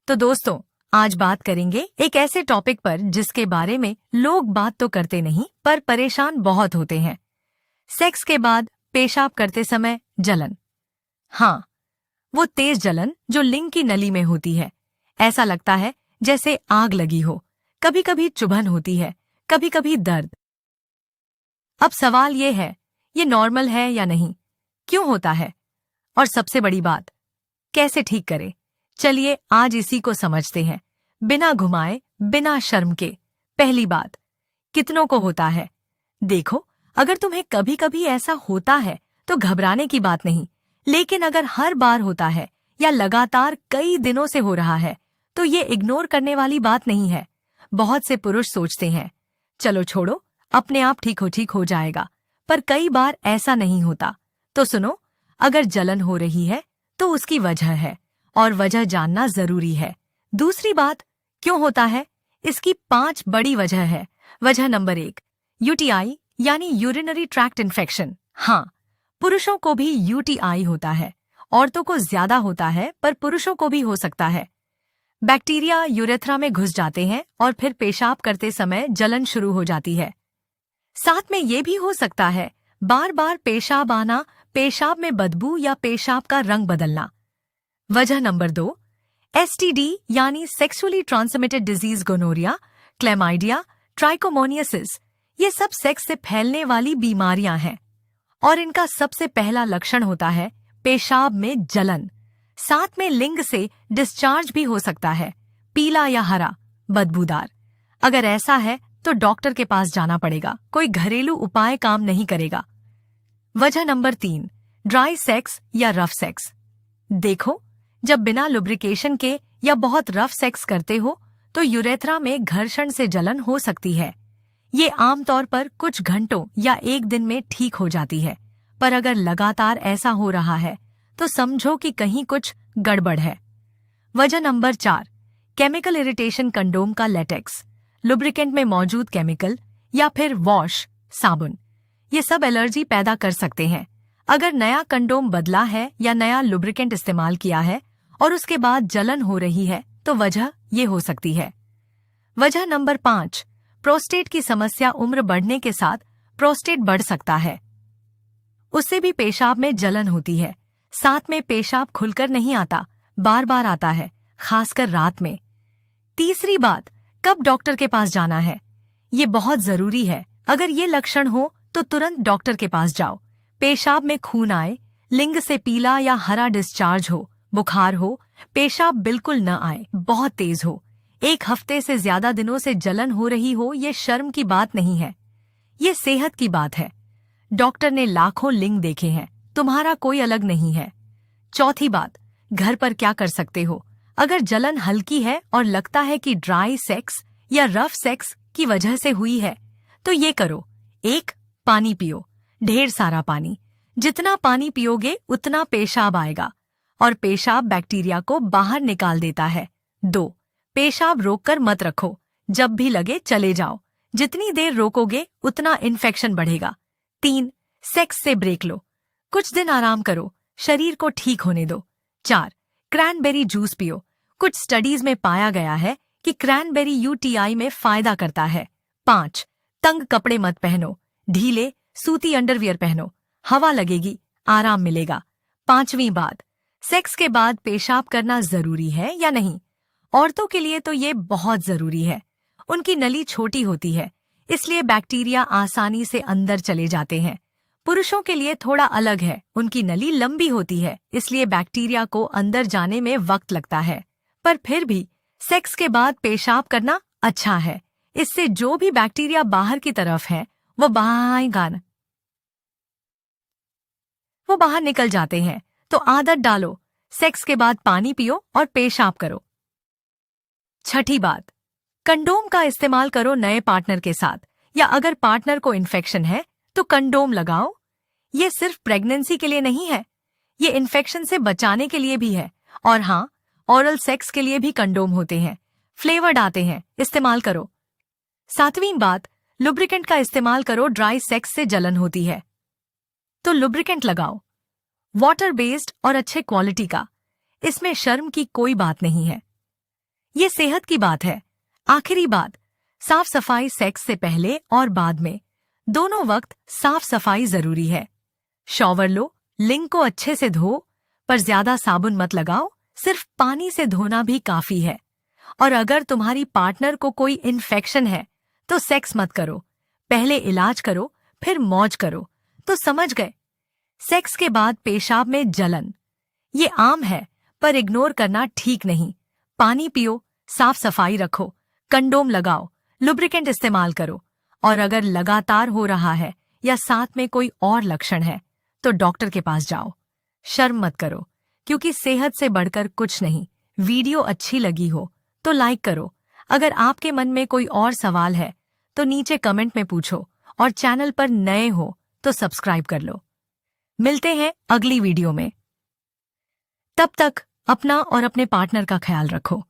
तो दोस्तों, आज बात करेंगे एक ऐसे टॉपिक पर जिसके बारे में लोग बात तो करते नहीं पर परेशान बहुत होते हैं। सेक्स के बाद पेशाब करते समय जलन। हाँ, वो तेज जलन जो लिंग की नली में होती है। ऐसा लगता है जैसे आग लगी हो। कभी कभी चुभन होती है, कभी कभी दर्द। अब सवाल ये है, ये नॉर्मल है या नहीं? क्यों होता है? और सबसे बड़ी बात, कैसे ठीक करें? चलिए आज इसी को समझते हैं, बिना घुमाए, बिना शर्म के। पहली बात, कितनों को होता है? देखो, अगर तुम्हें कभी कभी ऐसा होता है तो घबराने की बात नहीं, लेकिन अगर हर बार होता है या लगातार कई दिनों से हो रहा है तो ये इग्नोर करने वाली बात नहीं है। बहुत से पुरुष सोचते हैं, चलो छोड़ो, अपने आप ठीक हो जाएगा, पर कई बार ऐसा नहीं होता। तो सुनो, अगर जलन हो रही है तो उसकी वजह है और वजह जानना जरूरी है। दूसरी बात, क्यों होता है? इसकी 5 बड़ी वजह है। वजह नंबर 1, यूटीआई यानी यूरिनरी ट्रैक्ट इन्फेक्शन। हाँ, पुरुषों को भी यूटीआई होता है। औरतों को ज्यादा होता है पर पुरुषों को भी हो सकता है। बैक्टीरिया यूरेथ्रा में घुस जाते हैं और फिर पेशाब करते समय जलन शुरू हो जाती है। साथ में ये भी हो सकता है बार बार पेशाब आना, पेशाब में बदबू या पेशाब का रंग बदलना। वजह नंबर 2, एसटीडी यानी sexually transmitted disease, gonorrhoea, chlamydia, trichomoniasis. ये सब सेक्स से फैलने वाली बीमारियां हैं और इनका सबसे पहला लक्षण होता है पेशाब में जलन। साथ में लिंग से डिस्चार्ज भी हो सकता है, पीला या हरा, बदबूदार। अगर ऐसा है तो डॉक्टर के पास जाना पड़ेगा, कोई घरेलू उपाय काम नहीं करेगा। वजह नंबर 3, ड्राई सेक्स या रफ सेक्स। देखो, जब बिना लुब्रिकेशन के या बहुत रफ सेक्स करते हो तो यूरेथ्रा में घर्षण से जलन हो सकती है। ये आमतौर पर कुछ घंटों या एक दिन में ठीक हो जाती है, पर अगर लगातार ऐसा हो रहा है तो समझो कि कहीं कुछ गड़बड़ है। वजह नंबर 4, केमिकल इरिटेशन, कंडोम का लेटेक्स, लुब्रिकेंट में मौजूद केमिकल या फिर वॉश, साबुन, ये सब एलर्जी पैदा कर सकते हैं। अगर नया कंडोम बदला है या नया लुब्रिकेंट इस्तेमाल किया है और उसके बाद जलन हो रही है तो वजह ये हो सकती है। वजह नंबर 5, प्रोस्टेट की समस्या। उम्र बढ़ने के साथ प्रोस्टेट बढ़ सकता है, उससे भी पेशाब में जलन होती है। साथ में पेशाब खुलकर नहीं आता, बार बार आता है, खासकर रात में। तीसरी बात, कब डॉक्टर के पास जाना है? ये बहुत जरूरी है। अगर ये लक्षण हो तो तुरंत डॉक्टर के पास जाओ। पेशाब में खून आए, लिंग से पीला या हरा डिस्चार्ज हो, बुखार हो, पेशाब बिल्कुल न आए, बहुत तेज हो, 1 हफ्ते से ज्यादा दिनों से जलन हो रही हो, ये शर्म की बात नहीं है, ये सेहत की बात है। डॉक्टर ने लाखों लिंग देखे हैं, तुम्हारा कोई अलग नहीं है। चौथी बात, घर पर क्या कर सकते हो? अगर जलन हल्की है और लगता है कि ड्राई सेक्स या रफ सेक्स की वजह से हुई है तो ये करो। 1, पानी पियो, ढेर सारा पानी। जितना पानी पियोगे उतना पेशाब आएगा और पेशाब बैक्टीरिया को बाहर निकाल देता है। 2, पेशाब रोककर मत रखो, जब भी लगे चले जाओ। जितनी देर रोकोगे उतना इन्फेक्शन बढ़ेगा। 3, सेक्स से ब्रेक लो, कुछ दिन आराम करो, शरीर को ठीक होने दो। 4, क्रैनबेरी जूस पियो। कुछ स्टडीज में पाया गया है कि क्रैनबेरी यूटीआई में फायदा करता है। 5, तंग कपड़े मत पहनो, ढीले सूती अंडरवियर पहनो, हवा लगेगी, आराम मिलेगा। 5वीं बात, सेक्स के बाद पेशाब करना जरूरी है या नहीं? औरतों के लिए तो ये बहुत जरूरी है। उनकी नली छोटी होती है, इसलिए बैक्टीरिया आसानी से अंदर चले जाते हैं। पुरुषों के लिए थोड़ा अलग है, उनकी नली लंबी होती है, इसलिए बैक्टीरिया को अंदर जाने में वक्त लगता है। पर फिर भी सेक्स के बाद पेशाब करना अच्छा है। इससे जो भी बैक्टीरिया बाहर की तरफ है वो बाहर निकल जाते हैं। तो आदत डालो, सेक्स के बाद पानी पियो और पेशाब करो। छठी बात, कंडोम का इस्तेमाल करो नए पार्टनर के साथ, या अगर पार्टनर को इन्फेक्शन है तो कंडोम लगाओ। ये सिर्फ प्रेगनेंसी के लिए नहीं है, ये इन्फेक्शन से बचाने के लिए भी है। और हाँ, ओरल सेक्स के लिए भी कंडोम होते हैं, फ्लेवर्ड आते हैं, इस्तेमाल करो। 7वीं बात, लुब्रिकेंट का इस्तेमाल करो। ड्राई सेक्स से जलन होती है तो लुब्रिकेंट लगाओ, वाटर बेस्ड और अच्छे क्वालिटी का। इसमें शर्म की कोई बात नहीं है। ये सेहत की बात है। आखिरी बात, साफ सफाई सेक्स से पहले और बाद में दोनों वक्त साफ सफाई जरूरी है। शॉवर लो, लिंग को अच्छे से धो, पर ज्यादा साबुन मत लगाओ, सिर्फ पानी से धोना भी काफी है। और अगर तुम्हारी पार्टनर को कोई इन्फेक्शन है तो सेक्स मत करो, पहले इलाज करो फिर मौज करो। तो समझ गए। सेक्स के बाद पेशाब में जलन, ये आम है पर इग्नोर करना ठीक नहीं। पानी पियो, साफ सफाई रखो, कंडोम लगाओ, लुब्रिकेंट इस्तेमाल करो। और अगर लगातार हो रहा है या साथ में कोई और लक्षण है तो डॉक्टर के पास जाओ। शर्म मत करो, क्योंकि सेहत से बढ़कर कुछ नहीं। वीडियो अच्छी लगी हो तो लाइक करो। अगर आपके मन में कोई और सवाल है तो नीचे कमेंट में पूछो, और चैनल पर नए हो तो सब्सक्राइब कर लो। मिलते हैं अगली वीडियो में। तब तक अपना और अपने पार्टनर का ख्याल रखो।